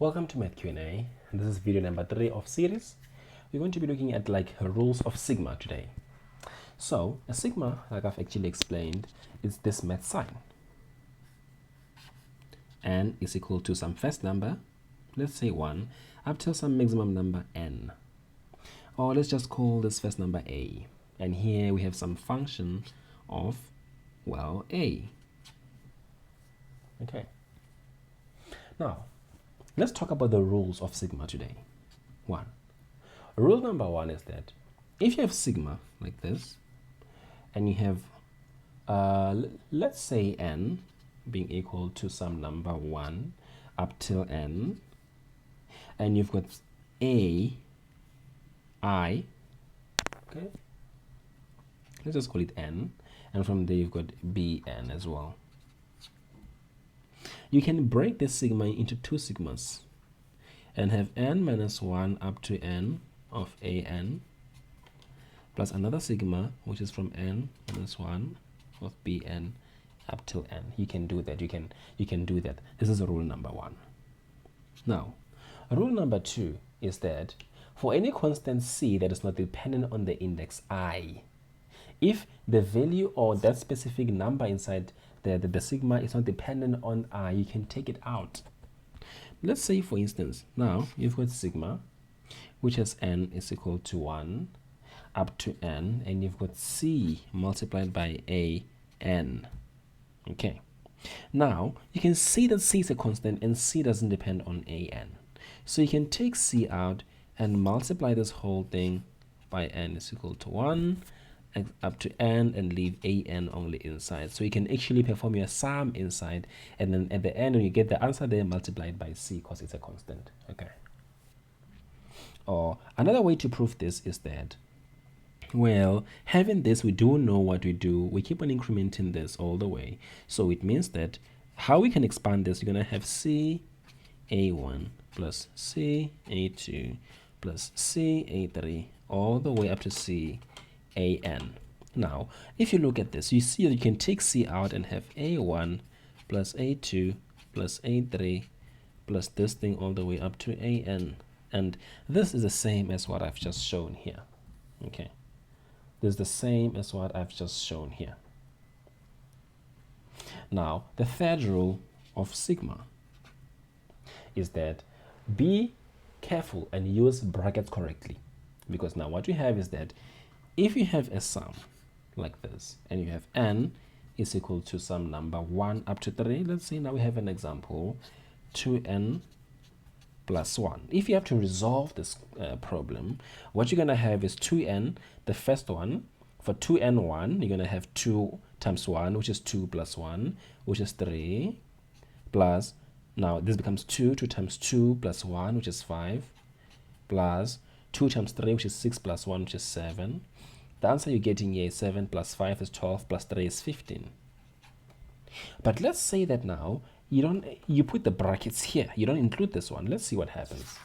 Welcome to Math Q&A. This is video number 3 of series. We're going to be looking at rules of sigma today. So a sigma, like I've actually explained, is this math sign. N is equal to some first number, let's say 1, up till some maximum number n. Or let's just call this first number a. And here we have some function of, well, a. Okay. Now, let's talk about the rules of sigma today. Rule number 1 is that if you have sigma like this, and you have, let's say n being equal to some number 1 up till n, and you've got a, I, okay, let's just call it n, and from there you've got bn as well. You can break this sigma into two sigmas and have n minus 1 up to n of an plus another sigma which is from n minus 1 of bn up till n. You can do that. You can do that. This is rule number 1. Now, rule number 2 is that for any constant c that is not dependent on the index I, if the value or that specific number inside the sigma is not dependent on I, you can take it out. Let's say, for instance, now you've got sigma, which has n is equal to 1 up to n, and you've got c multiplied by a n. Okay. Now, you can see that c is a constant and c doesn't depend on a n. So you can take c out and multiply this whole thing by n is equal to 1 up to n and leave an only inside. So you can actually perform your sum inside, and then at the end when you get the answer there, multiply it by c because it's a constant. Okay. Or another way to prove this is that, well, having this, we do know what we do. We keep on incrementing this all the way. So it means that how we can expand this, you're going to have c a1 plus c a2 plus c a3 all the way up to c an. Now, if you look at this, you see that you can take c out and have a1 plus a2 plus a3 plus this thing all the way up to an. And this is the same as what I've just shown here. Okay. This is the same as what I've just shown here. Now, the third rule of sigma is that be careful and use brackets correctly. Because now what we have is that if you have a sum like this, and you have n is equal to some number 1 up to 3, let's say now we have an example, 2n plus 1. If you have to resolve this problem, what you're going to have is 2n, the first one, for 2n1, you're going to have 2 times 1, which is 2 plus 1, which is 3, plus, now this becomes 2 times 2 plus 1, which is 5, plus 2 times 3, which is 6 plus 1, which is 7. The answer you're getting here is 7 plus 5 is 12 plus 3 is 15. But let's say that now you put the brackets here. You don't include this one. Let's see what happens.